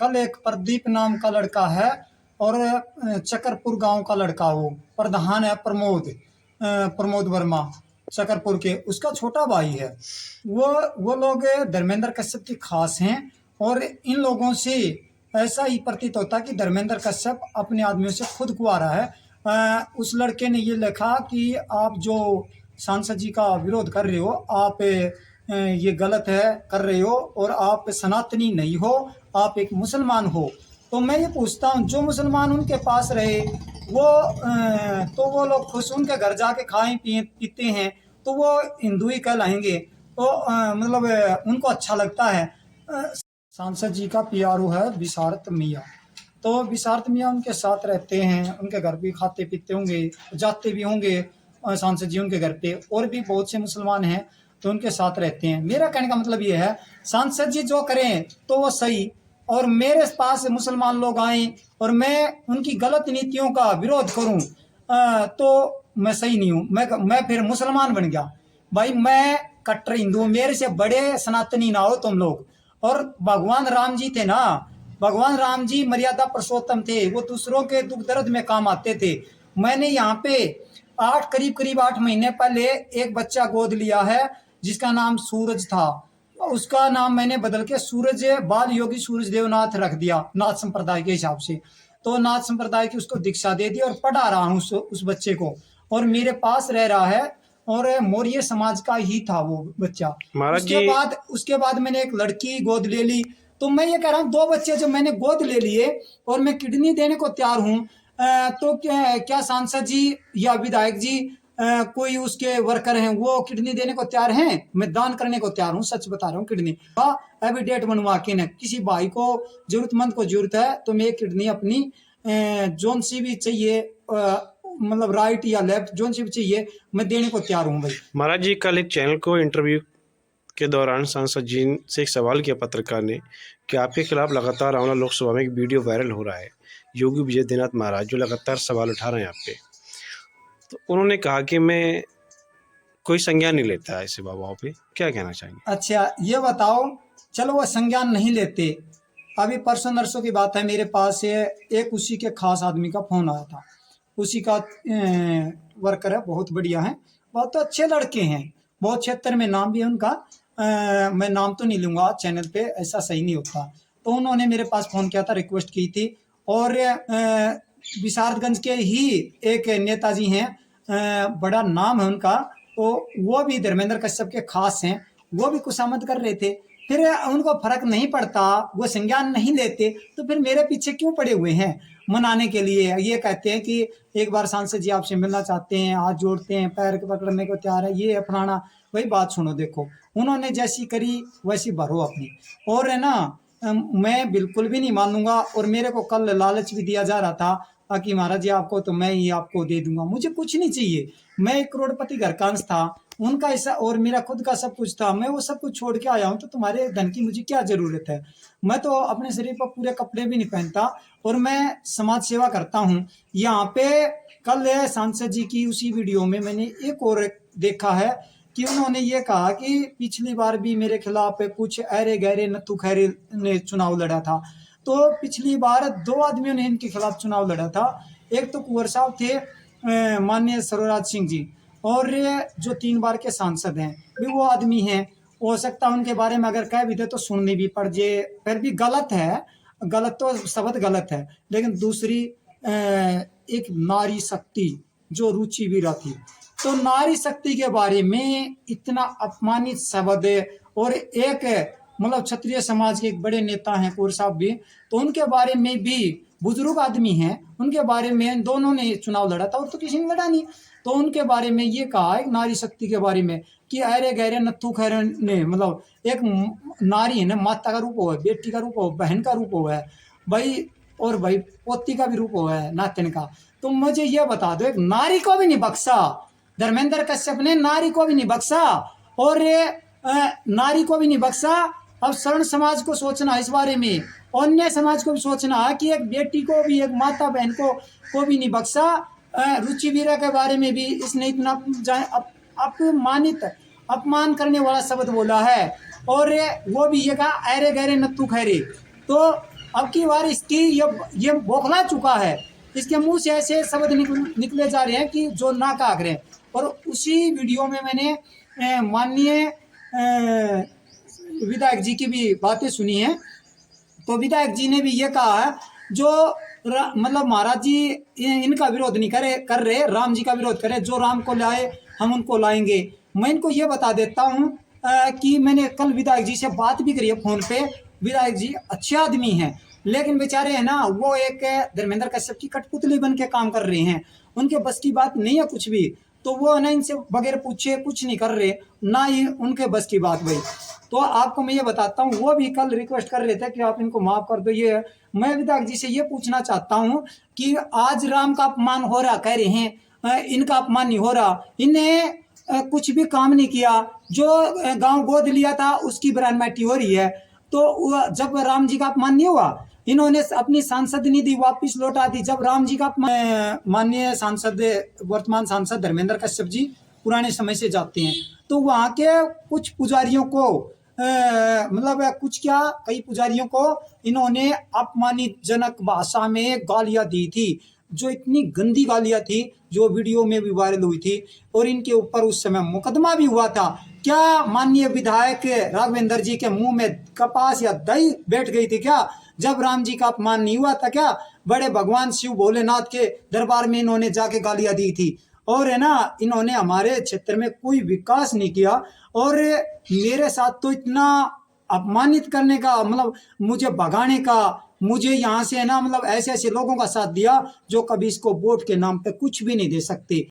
कल एक प्रदीप नाम का लड़का है और चकरपुर गांव का लड़का, वो प्रधान है प्रमोद वर्मा चकरपुर के, उसका छोटा भाई है। वो लोग धर्मेंद्र कश्यप की खास हैं और इन लोगों से ऐसा ही प्रतीत होता कि धर्मेंद्र कश्यप अपने आदमियों से खुद कुआ रहा है। उस लड़के ने ये लिखा कि आप जो सांसद जी का विरोध कर रहे हो, आप ये गलत है कर रहे हो और आप सनातनी नहीं हो, आप एक मुसलमान हो। तो मैं ये पूछता हूँ, जो मुसलमान उनके पास रहे तो वो लोग खुश, उनके घर जाके खाएं पीते हैं तो वो हिंदू ही कहलाएंगे। तो मतलब उनको अच्छा लगता है। सांसद जी का पीआरओ है विशारत मियाँ, तो विशारत मियाँ उनके साथ रहते हैं, उनके घर भी खाते पीते होंगे, जाते भी होंगे सांसद जी उनके घर पे। और भी बहुत से मुसलमान हैं तो उनके साथ रहते हैं। मेरा कहने का मतलब ये है, सांसद जी जो करें तो वो सही, और मेरे पास मुसलमान लोग आए और मैं उनकी गलत नीतियों का विरोध करूं तो मैं सही नहीं हूं। मैं फिर मुसलमान बन गया। भाई मैं कट्टर हिंदू, मेरे से बड़े सनातनी ना हो तुम लोग। और भगवान राम जी थे ना, भगवान राम जी मर्यादा पुरुषोत्तम थे, वो दूसरों के दुख दर्द में काम आते थे। मैंने यहाँ पे करीब 8 महीने पहले एक बच्चा गोद लिया है जिसका नाम सूरज था। उसका नाम मैंने बदल के सूरज बाल योगी सूरज देवनाथ रख दिया, नाथ संप्रदाय के हिसाब से। तो नाथ संप्रदाय की उसको दीक्षा दे दी और पढ़ा रहा हूँ उस बच्चे को, और मेरे पास रह रहा है। और मौर्य समाज का ही था वो बच्चा। उसके बाद मैंने एक लड़की गोद ले ली। तो मैं ये कह रहा हूँ, 2 बच्चे जो मैंने गोद ले लिए और मैं किडनी देने को तैयार हूँ, तो क्या सांसद जी या विधायक जी कोई उसके वर्कर हैं वो किडनी देने को तैयार हैं? मैं दान करने को तैयार हूँ, सच बता रहा हूँ। किडनी एविडेट बनवा के, न किसी भाई को जरूरतमंद को जरूरत है तो मैं किडनी अपनी जोन सी भी चाहिए, मतलब राइट या लेफ्ट जोन सी भी चाहिए, मैं देने को तैयार हूँ भाई। महाराज जी, कल एक चैनल को इंटरव्यू के दौरान सांसद जी से एक सवाल किया पत्रकार ने कि आपके खिलाफ लगातार आंवला लोकसभा में एक वीडियो वायरल हो रहा है, योगी विजयनाथ महाराज जो लगातार सवाल उठा रहे हैं आप पे। तो उन्होंने कहा कि मैं कोई संज्ञान नहीं लेता ऐसे बाबाओं पे, क्या कहना चाहेंगे? अच्छा ये बताओ, चलो वो संज्ञान नहीं लेते। अभी परसों नरसों की बात है, मेरे पास एक उसी के खास आदमी का फोन आया था। उसी का वर्कर है, बहुत बढ़िया है, बहुत तो अच्छे लड़के हैं, बहुत क्षेत्र में नाम भी है उनका। मैं नाम तो नहीं लूंगा चैनल पे, ऐसा सही नहीं होता। तो उन्होंने मेरे पास फोन किया था, रिक्वेस्ट की थी। और विशारदगंज के ही एक नेताजी हैं, बड़ा नाम है उनका, तो वो भी धर्मेंद्र कश्यप के खास हैं, वो भी खुशामद कर रहे थे। फिर उनको फर्क नहीं पड़ता, वो संज्ञान नहीं लेते, तो फिर मेरे पीछे क्यों पड़े हुए हैं मनाने के लिए? ये कहते हैं कि एक बार सांसद जी आपसे मिलना चाहते हैं, हाथ जोड़ते हैं, पैर पकड़ने को तैयार है, ये फलाना। वही बात सुनो, देखो उन्होंने जैसी करी वैसी भरो अपनी। और है ना, मैं बिल्कुल भी नहीं मानूंगा। और मेरे को कल लालच भी दिया जा रहा था कि महाराज जी आपको तो मैं ही आपको दे दूंगा, मुझे कुछ नहीं चाहिए। मैं एक करोड़पति घर का अंश था, उनका ऐसा और मेरा खुद का सब कुछ था। मैं वो सब कुछ छोड़ के आया हूँ, तो तुम्हारे धन की मुझे क्या जरूरत है? मैं तो अपने शरीर पर पूरे कपड़े भी नहीं पहनता और मैं समाज सेवा करता हूँ। यहाँ पे कल सांसद जी की उसी वीडियो में मैंने एक और देखा है कि उन्होंने ये कहा कि पिछली बार भी मेरे खिलाफ कुछ अरे गहरे नत्थु खैरे ने चुनाव लड़ा था। तो पिछली बार 2 आदमियों ने इनके खिलाफ चुनाव लड़ा था। एक तो कुंवर साहब थे माननीय सरोराज सिंह जी, और जो 3 बार के सांसद हैं भी वो आदमी हैं। हो सकता है उनके बारे में अगर कह भी दे तो सुननी भी पड़ जाए, फिर भी गलत है, गलत तो शब्द गलत है। लेकिन दूसरी एक नारी शक्ति जो रुचि वीरा थी, तो नारी शक्ति के बारे में इतना अपमानित शब्द, और एक मतलब क्षत्रिय समाज के एक बड़े नेता हैं कुंवर साहब भी, तो उनके बारे में भी, बुजुर्ग आदमी हैं, उनके बारे में दोनों ने चुनाव लड़ा था और तो किसी ने लड़ा नहीं। तो उनके बारे में ये कहा है नारी शक्ति के बारे में कि अरे गहरे नत्थु खैरे ने, मतलब एक नारी है ना, माता का रूप हो है, बेटी का रूप हो, बहन का रूप हो है भाई, और भाई पोती का भी रूप हो है, नातन का। तो मुझे ये बता दो, एक नारी को भी नहीं बख्शा धर्मेंद्र कश्यप ने, नारी को भी नहीं बख्शा, और नारी को भी नहीं बख्शा। अब शरण समाज को सोचना इस बारे में, अन्य समाज को भी सोचना कि एक बेटी को भी, एक माता बहन को भी नहीं बख्शा। रुचि वीरा के बारे में भी इसने इतना अपमानित, अपमान करने वाला शब्द बोला है। और वो भी ये कहा अरे गहरे नत्थु खैरे। तो अब की बार इसकी ये बौखला चुका है, इसके मुंह से ऐसे शब्द निकले जा रहे हैं कि जो ना कहा करें। और उसी वीडियो में मैंने माननीय विधायक जी की भी बातें सुनी हैं। तो विधायक जी ने भी ये कहा है जो मतलब महाराज जी इनका विरोध नहीं कर रहे, राम जी का विरोध करे, जो राम को लाए हम उनको लाएंगे। मैं इनको ये बता देता हूँ कि मैंने कल विधायक जी से बात भी करी है फोन पे। विधायक जी अच्छे आदमी हैं, लेकिन बेचारे है ना, वो एक धर्मेंद्र कश्यप की कठपुतली बन के काम कर रहे हैं, उनके बस की बात नहीं है कुछ भी। तो वो ना इनसे बगैर पूछे कुछ नहीं कर रहे, ना ही उनके बस की बात भाई। तो आपको मैं ये बताता हूँ, वो भी कल रिक्वेस्ट कर रहे थे कि आप इनको माफ कर दो। ये मैं विधायक जी से ये पूछना चाहता हूँ कि आज राम का अपमान हो रहा कह रहे हैं, इनका अपमान नहीं हो रहा। इन्हें कुछ भी काम नहीं किया, जो गांव गोद लिया था उसकी बरानमाटी हो रही है। तो जब राम जी का अपमान नहीं हुआ, इन्होंने अपनी सांसद निधि वापस लौटा दी। जब राम जी का माननीय सांसद वर्तमान सांसद धर्मेंद्र कश्यप जी पुराने समय से जाते हैं, तो वहाँ के कुछ पुजारियों को मतलब कुछ क्या कई पुजारियों को इन्होंने अपमानजनक भाषा में गालियां दी थी, जो इतनी गंदी गालियां थी जो वीडियो में भी वायरल हुई थी। और इनके ऊपर उस समय मुकदमा भी हुआ था। क्या माननीय विधायक राघवेंद्र जी के मुंह में कपास या दही बैठ गई थी क्या, जब राम जी का अपमान नहीं हुआ था क्या? बड़े भगवान शिव भोलेनाथ के दरबार में इन्होंने जाके गालियां दी थी। और है ना, इन्होंने हमारे क्षेत्र में कोई विकास नहीं किया। और मेरे साथ तो इतना अपमानित करने का, मतलब मुझे भगाने का, मुझे यहाँ से है ना, मतलब ऐसे ऐसे लोगों का साथ दिया जो कभी इसको वोट के नाम पे कुछ भी नहीं दे सकते।